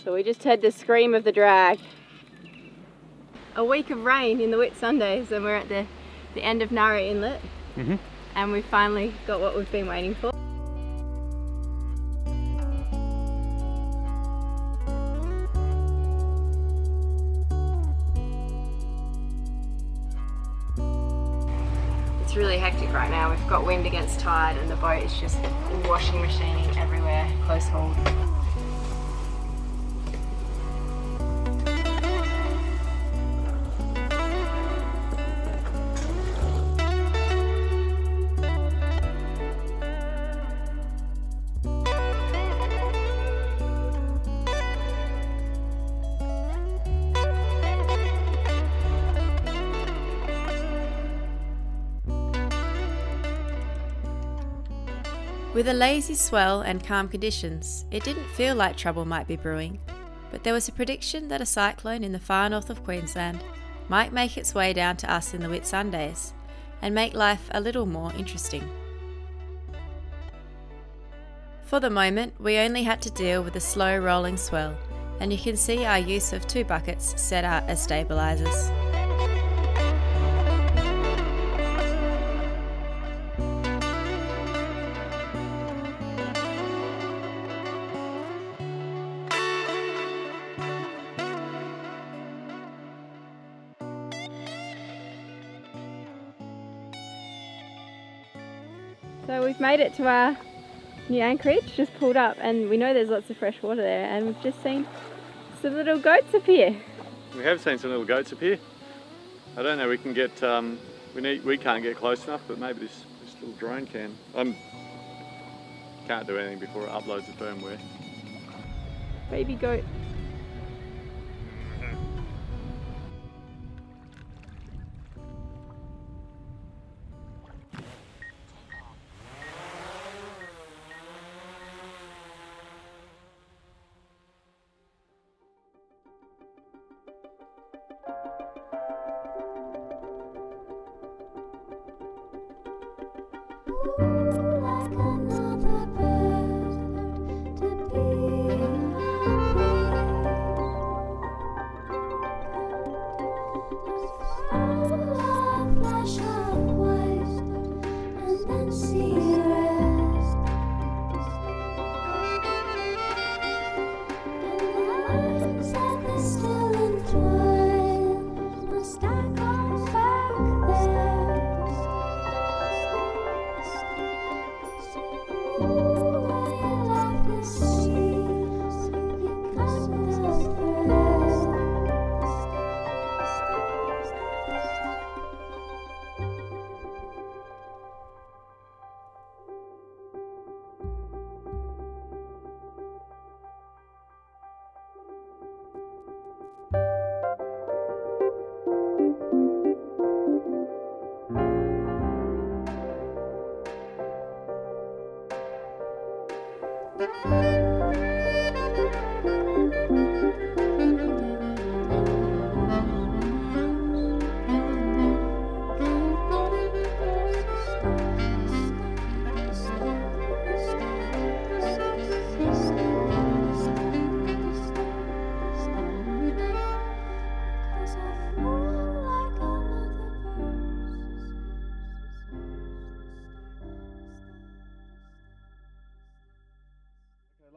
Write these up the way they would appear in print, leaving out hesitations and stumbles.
So we just heard the scream of the drag. A week of rain in the Whitsundays and we're at the end of Nara Inlet. And we finally got what we've been waiting for. It's really hectic right now. We've got wind against tide and the boat is just washing machining everywhere, close hauled. With a lazy swell and calm conditions, it didn't feel like trouble might be brewing, but there was a prediction that a cyclone in the far north of Queensland might make its way down to us in the Whitsundays and make life a little more interesting. For the moment, we only had to deal with a slow rolling swell, and you can see our use of 2 buckets set out as stabilisers. So we've made it to our new anchorage, just pulled up, and we know there's lots of fresh water there, and we've just seen some little goats appear. We have seen some little goats appear. I don't know, we can get, we can't get close enough, but maybe this little drone can. Can't do anything before it uploads the firmware. Baby goat.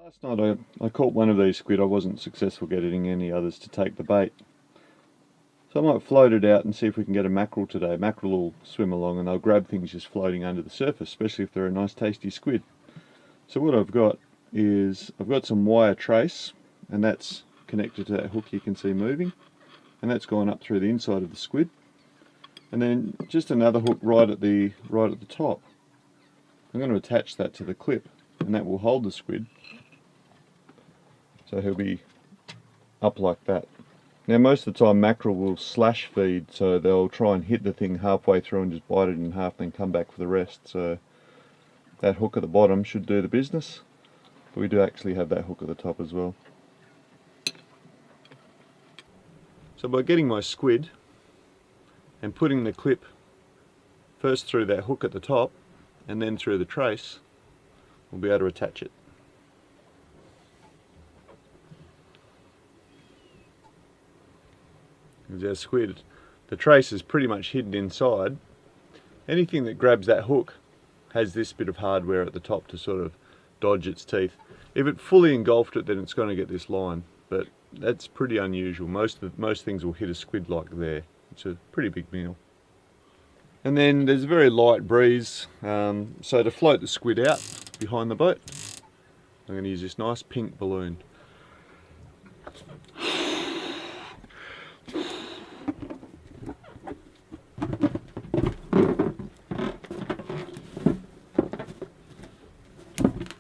Last night I caught one of these squid. I wasn't successful getting any others to take the bait. So I might float it out and see if we can get a mackerel today. Mackerel will swim along and they'll grab things just floating under the surface, especially if they're a nice tasty squid. So what I've got is, I've got some wire trace, and that's connected to that hook you can see moving, and that's gone up through the inside of the squid. And then just another hook right at the top. I'm going to attach that to the clip, and that will hold the squid. So he'll be up like that. Now most of the time mackerel will slash feed, so they'll try and hit the thing halfway through and just bite it in half, then come back for the rest. So that hook at the bottom should do the business, but we do actually have that hook at the top as well. So by getting my squid and putting the clip first through that hook at the top and then through the trace, we'll be able to attach it. There's our squid. The trace is pretty much hidden inside. Anything that grabs that hook has this bit of hardware at the top to sort of dodge its teeth. If it fully engulfed it, then it's going to get this line, but that's pretty unusual. Most things will hit a squid like there. It's a pretty big meal. And then there's a very light breeze, so to float the squid out behind the boat, I'm going to use this nice pink balloon.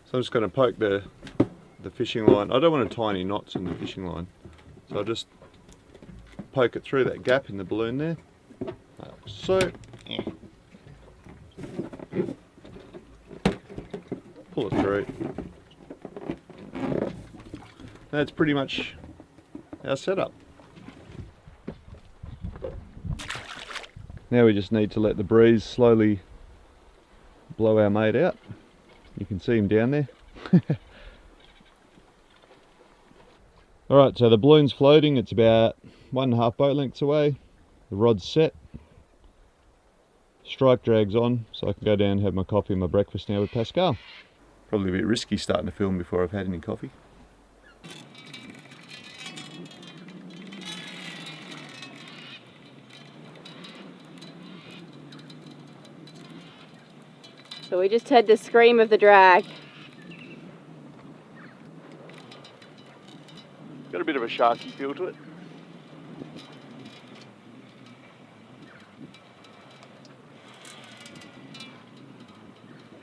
So I'm just going to poke the fishing line. I don't want to tie any knots in the fishing line, so I'll just poke it through that gap in the balloon there, like so. Pull it through. That's pretty much our setup. Now we just need to let the breeze slowly blow our mate out. You can see him down there. Alright, so the balloon's floating. It's about 1.5 boat lengths away. The rod's set. Strike drag's on, so I can go down and have my coffee and my breakfast now with Pascal. Probably a bit risky starting to film before I've had any coffee. So we just heard the scream of the drag. Got a bit of a sharky feel to it.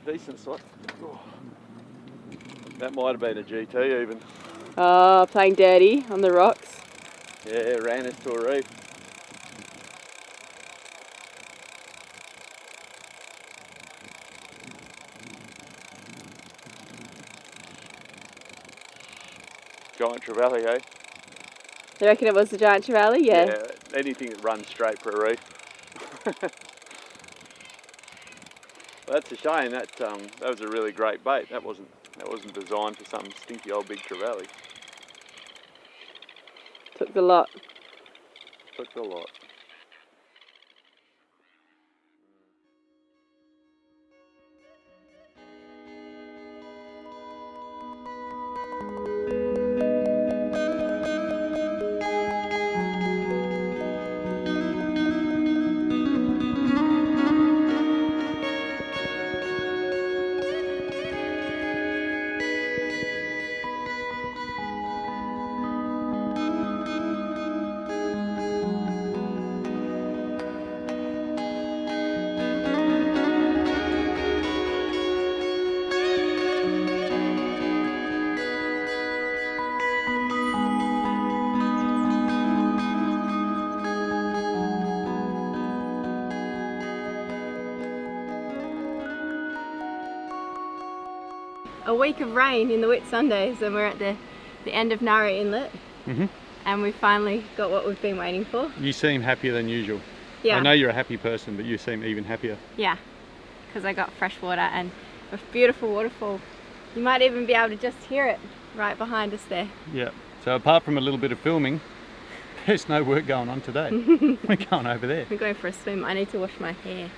Decent size. Oh. That might have been a GT even. Oh, playing dirty on the rocks. Yeah, ran us to a reef. Giant Trevally, eh? You reckon it was the Giant Trevally? Yeah. Anything that runs straight for a reef. Well, that's a shame. That was a really great bait. That wasn't designed for some stinky old big Trevally. Took the lot. Took the lot. A week of rain in the wet Sundays, and we're at the end of Nara Inlet. And we finally got what we've been waiting for. You seem happier than usual. Yeah. I know you're a happy person, but you seem even happier. Yeah, because I got fresh water and a beautiful waterfall. You might even be able to just hear it right behind us there. Yeah. So apart from a little bit of filming, there's no work going on today. We're going over there. We're going for a swim. I need to wash my hair.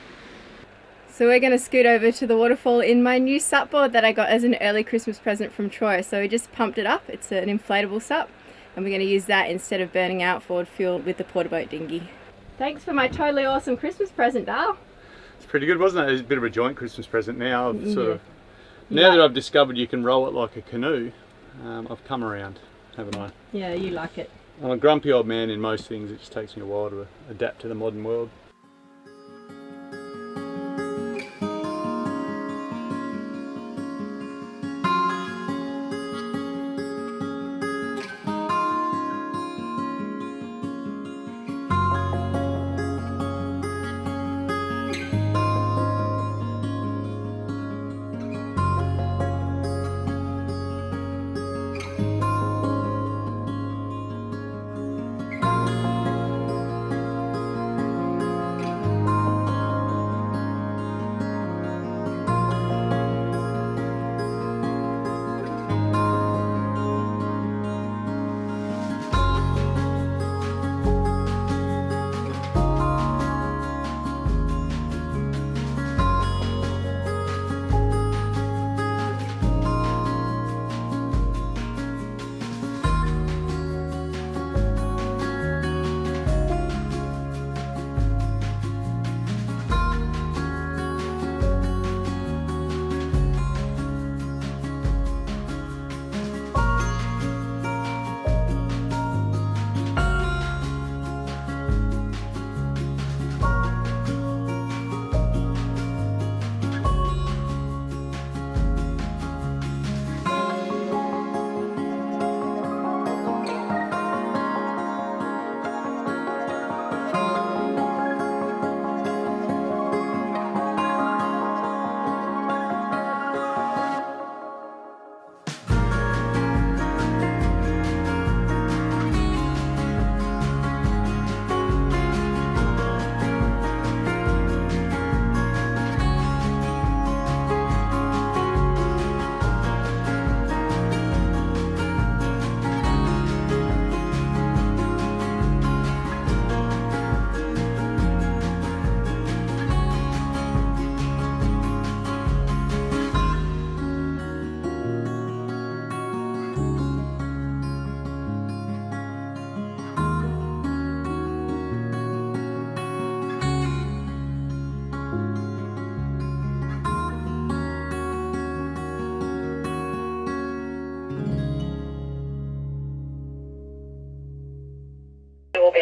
So we're going to scoot over to the waterfall in my new SUP board that I got as an early Christmas present from Troy. So we just pumped it up. It's an inflatable SUP, and we're going to use that instead of burning out forward fuel with the porta boat dinghy. Thanks for my totally awesome Christmas present, Dale. It's pretty good, wasn't it? It's a bit of a joint Christmas present now. Now that I've discovered you can roll it like a canoe, I've come around, haven't I? Yeah, you like it. I'm a grumpy old man in most things. It just takes me a while to adapt to the modern world.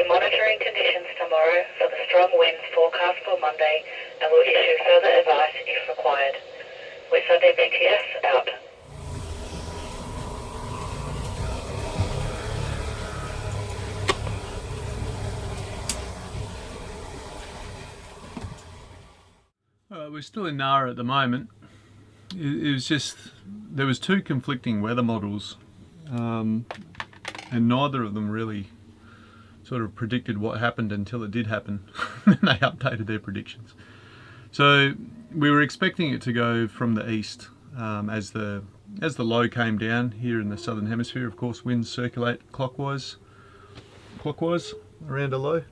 We're monitoring conditions tomorrow for the strong winds forecast for Monday and will issue further advice if required. We're Sunday BTS out. We're still in Nara at the moment. It was just, there was two conflicting weather models, and neither of them really sort of predicted what happened until it did happen. And they updated their predictions. So we were expecting it to go from the east as the low came down here in the southern hemisphere. Of course, winds circulate clockwise around a low.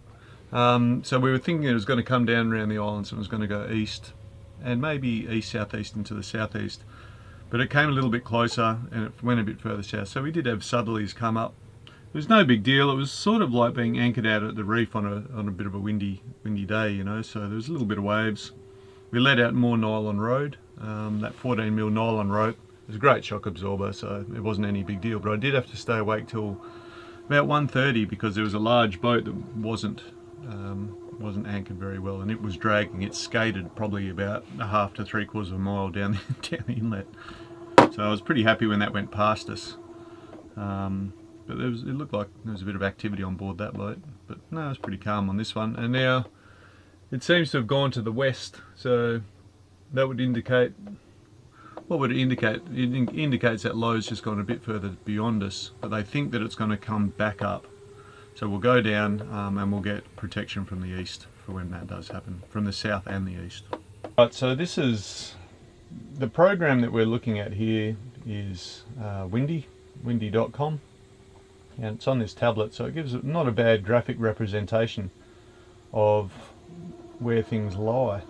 So we were thinking it was going to come down around the islands and it was going to go east and maybe east-southeast into the southeast. But it came a little bit closer and it went a bit further south. So we did have southerlies come up. It was no big deal. It was sort of like being anchored out at the reef on a bit of a windy day, you know. So there was a little bit of waves. We let out more nylon road. That 14mm nylon rope. It was a great shock absorber, so it wasn't any big deal. But I did have to stay awake till about 1:30 because there was a large boat that wasn't anchored very well, and it was dragging. It skated probably about a half to 3/4 of a mile down the inlet. So I was pretty happy when that went past us. But it looked like there was a bit of activity on board that boat. But no, it was pretty calm on this one. And now it seems to have gone to the west. So that would indicate, what would it indicate? It indicates that low's just gone a bit further beyond us, but they think that it's going to come back up. So we'll go down and we'll get protection from the east for when that does happen, from the south and the east. Right, so this is, the program that we're looking at here is windy.com, and it's on this tablet, so it gives not a bad graphic representation of where things lie.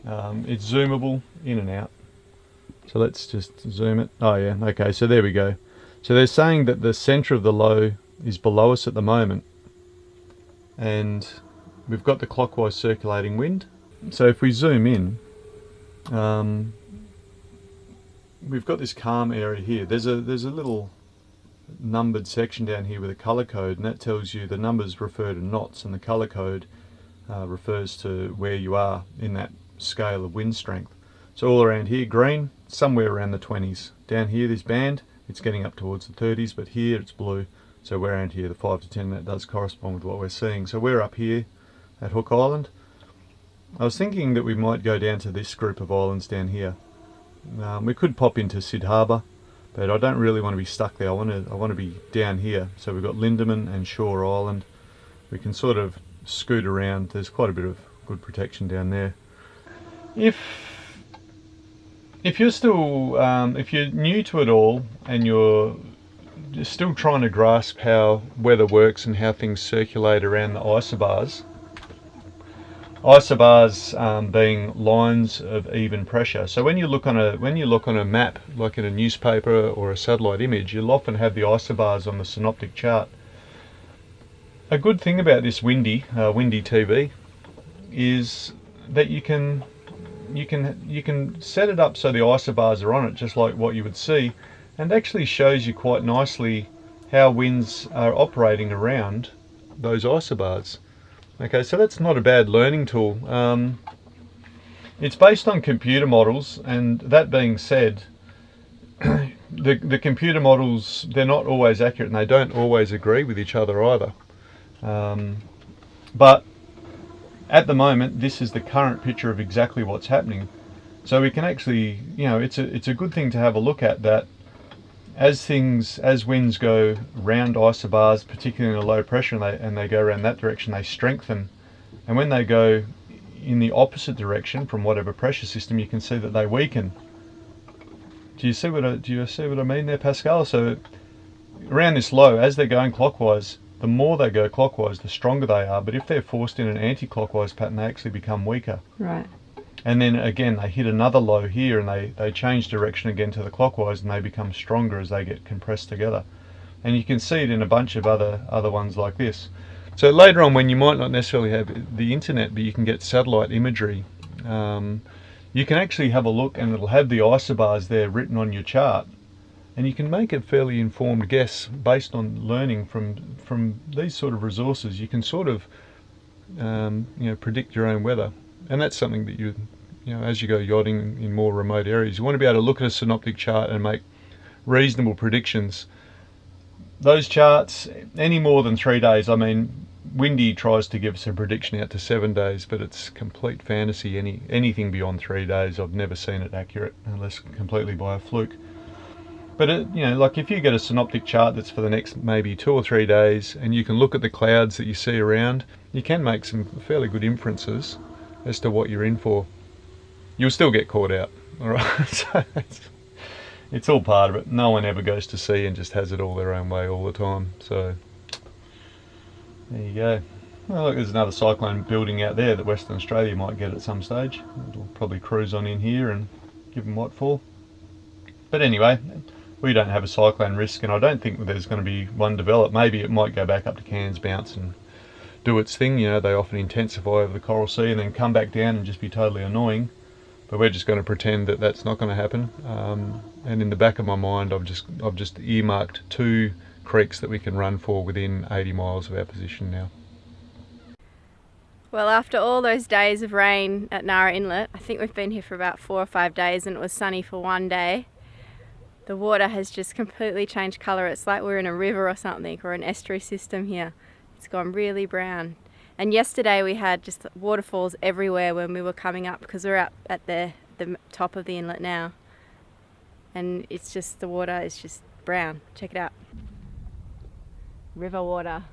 It's zoomable in and out. So let's just zoom it. Oh yeah, okay, so there we go. So they're saying that the centre of the low is below us at the moment, and we've got the clockwise circulating wind. So if we zoom in, we've got this calm area here. There's a little numbered section down here with a colour code, and that tells you the numbers refer to knots, and the colour code refers to where you are in that scale of wind strength. So all around here, green, somewhere around the 20s. Down here, this band, it's getting up towards the 30s, but here it's blue. So we're around here, the 5 to 10, that does correspond with what we're seeing. So we're up here at Hook Island. I was thinking that we might go down to this group of islands down here. We could pop into Sid Harbour, but I don't really want to be stuck there. I want to be down here. So we've got Lindeman and Shore Island. We can sort of scoot around. There's quite a bit of good protection down there. If you're still, if you're new to it all and you're still trying to grasp how weather works and how things circulate around the isobars. Isobars being lines of even pressure. So when you look on a map, like in a newspaper or a satellite image, you'll often have the isobars on the synoptic chart. A good thing about this windy TV is that you can set it up so the isobars are on it, just like what you would see, and actually shows you quite nicely how winds are operating around those isobars. Okay, so that's not a bad learning tool. It's based on computer models, and that being said, the computer models, they're not always accurate and they don't always agree with each other either. But at the moment, this is the current picture of exactly what's happening. So we can actually, it's a good thing to have a look at that. As winds go round isobars, particularly in a low pressure, and they go around that direction, they strengthen. And when they go in the opposite direction from whatever pressure system, you can see that they weaken. Do you see what I mean there, Pascal? So around this low, as they're going clockwise, the more they go clockwise, the stronger they are. But if they're forced in an anti-clockwise pattern, they actually become weaker. Right. And then again, they hit another low here, and they change direction again to the clockwise, and they become stronger as they get compressed together. And you can see it in a bunch of other ones like this. So later on, when you might not necessarily have the internet, but you can get satellite imagery, you can actually have a look, and it'll have the isobars there written on your chart. And you can make a fairly informed guess based on learning from these sort of resources. You can sort of predict your own weather, and that's something that you as you go yachting in more remote areas, you want to be able to look at a synoptic chart and make reasonable predictions. Those charts, any more than 3 days, I mean, Windy tries to give us a prediction out to 7 days, but it's complete fantasy. Anything beyond 3 days, I've never seen it accurate unless completely by a fluke. But like if you get a synoptic chart that's for the next maybe 2 or 3 days, and you can look at the clouds that you see around, you can make some fairly good inferences as to what you're in for. You'll still get caught out, all right? So it's all part of it. No one ever goes to sea and just has it all their own way all the time. So there you go. Well, look, there's another cyclone building out there that Western Australia might get at some stage. It'll probably cruise on in here and give them Waterfall. But anyway, we don't have a cyclone risk, and I don't think there's going to be one developed. Maybe it might go back up to Cairns, bounce and do its thing. They often intensify over the Coral Sea and then come back down and just be totally annoying. But we're just going to pretend that that's not going to happen. And in the back of my mind, I've just earmarked 2 creeks that we can run for within 80 miles of our position now. Well, after all those days of rain at Nara Inlet, I think we've been here for about 4 or 5 days, and it was sunny for 1 day. The water has just completely changed colour. It's like we're in a river or something, or an estuary system here. It's gone really brown. And yesterday we had just waterfalls everywhere when we were coming up, because we're up at the top of the inlet now. And it's just, the water is just brown. Check it out. River water.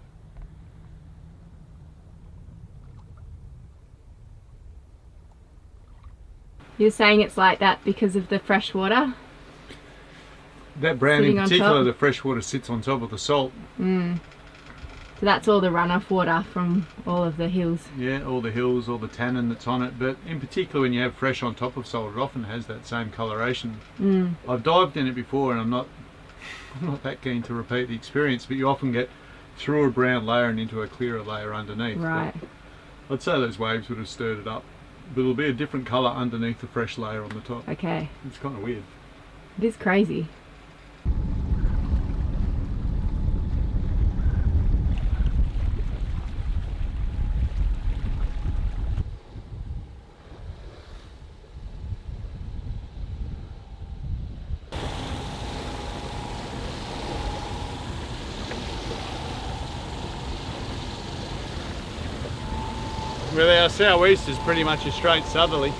You're saying it's like that because of the fresh water? That brown in particular, the fresh water sits on top of the salt. So that's all the runoff water from all of the hills. Yeah, all the hills, all the tannin that's on it. But in particular, when you have fresh on top of salt, it often has that same coloration. I've dived in it before, and I'm not that keen to repeat the experience. But you often get through a brown layer and into a clearer layer underneath. Right. But I'd say those waves would have stirred it up. But it'll be a different colour underneath the fresh layer on the top. Okay. It's kind of weird. It is crazy. Well, our southeast is pretty much a straight southerly,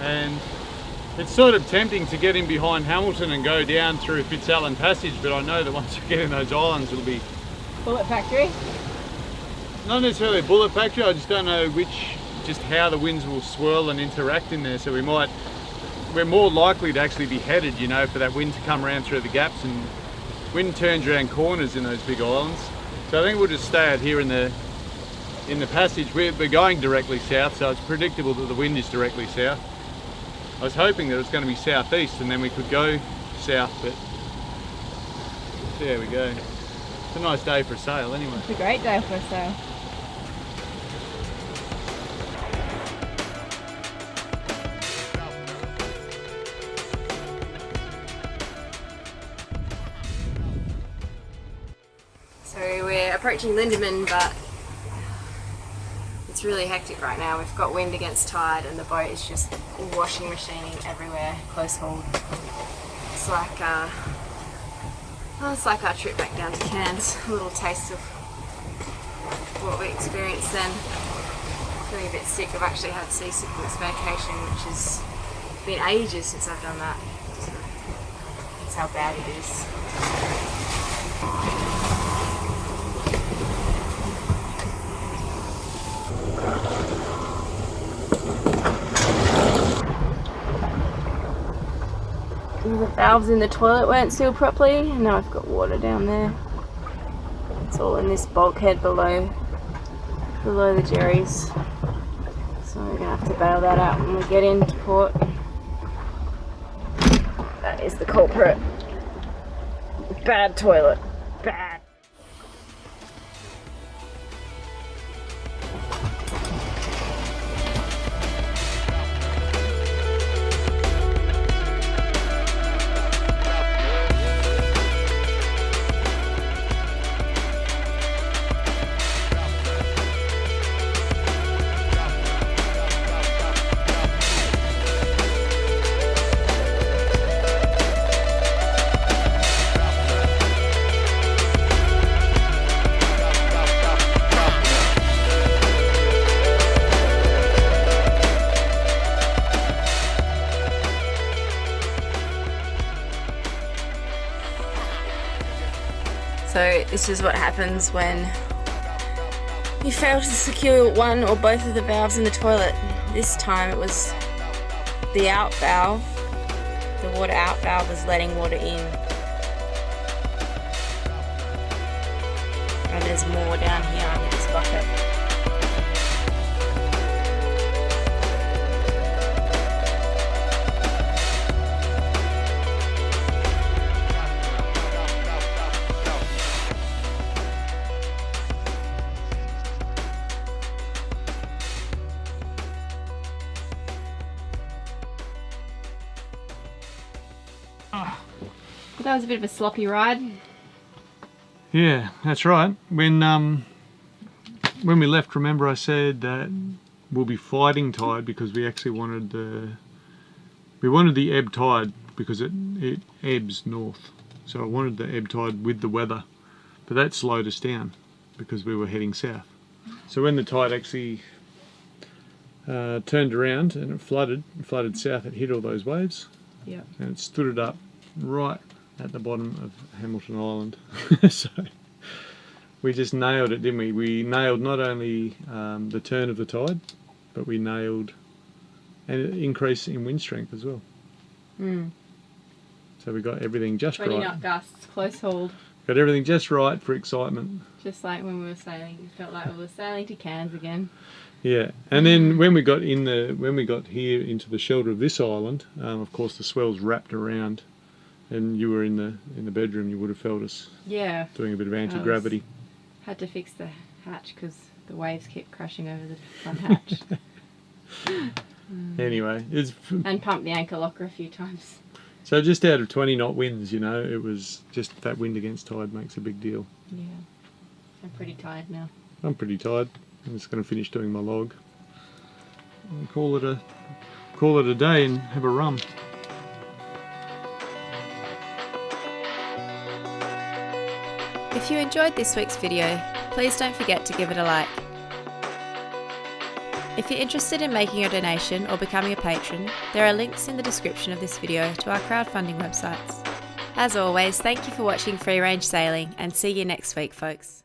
and it's sort of tempting to get in behind Hamilton and go down through Fitzallen Passage, but I know that once we get in those islands it'll be... Bullet factory? Not necessarily a bullet factory, I just don't know just how the winds will swirl and interact in there, so we're more likely to actually be headed, for that wind to come around through the gaps, and wind turns around corners in those big islands. So I think we'll just stay out here in the passage. We're going directly south, so it's predictable that the wind is directly south. I was hoping that it was going to be southeast and then we could go south, but there we go. It's a nice day for a sail anyway. It's a great day for a sail. So we're approaching Lindeman, but it's really hectic right now. We've got wind against tide and the boat is just washing machining everywhere, close hauled. It's like our trip back down to Cairns, a little taste of what we experienced then. Feeling a bit sick. I've actually had seasickness vacation, which has been ages since I've done that. So that's how bad it is. The valves in the toilet weren't sealed properly, and now I've got water down there. It's all in this bulkhead below the jerrys. So we're gonna have to bail that out when we get into port. That is the culprit. Bad toilet. Bad. So this is what happens when you fail to secure one or both of the valves in the toilet. This time it was the out valve. The water out valve was letting water in. And there's more down here under this bucket. That was a bit of a sloppy ride. Yeah, that's right. When we left, remember I said that we'll be fighting tide because we actually wanted the ebb tide because it ebbs north. So I wanted the ebb tide with the weather, but that slowed us down because we were heading south. So when the tide actually turned around and it flooded south, it hit all those waves. Yep. And it stood it up right at the bottom of Hamilton Island. So we just nailed it, didn't we? We nailed not only the turn of the tide, but we nailed an increase in wind strength as well. So we got everything just 20 right. knot gusts, close hauled. Got everything just right for excitement. Just like when we were sailing. It felt like we were sailing to Cairns again. Yeah, and then when we got here into the shelter of this island, of course the swells wrapped around, and you were in the bedroom. You would have felt us doing a bit of anti-gravity. Had to fix the hatch because the waves kept crashing over the front hatch. Anyway, and pumped the anchor locker a few times. So just out of 20 knot winds, it was just that wind against tide makes a big deal. Yeah, I'm pretty tired now. I'm pretty tired. I'm just going to finish doing my log and call it a day and have a rum. If you enjoyed this week's video, please don't forget to give it a like. If you're interested in making a donation or becoming a patron, there are links in the description of this video to our crowdfunding websites. As always, thank you for watching Free Range Sailing and see you next week, folks.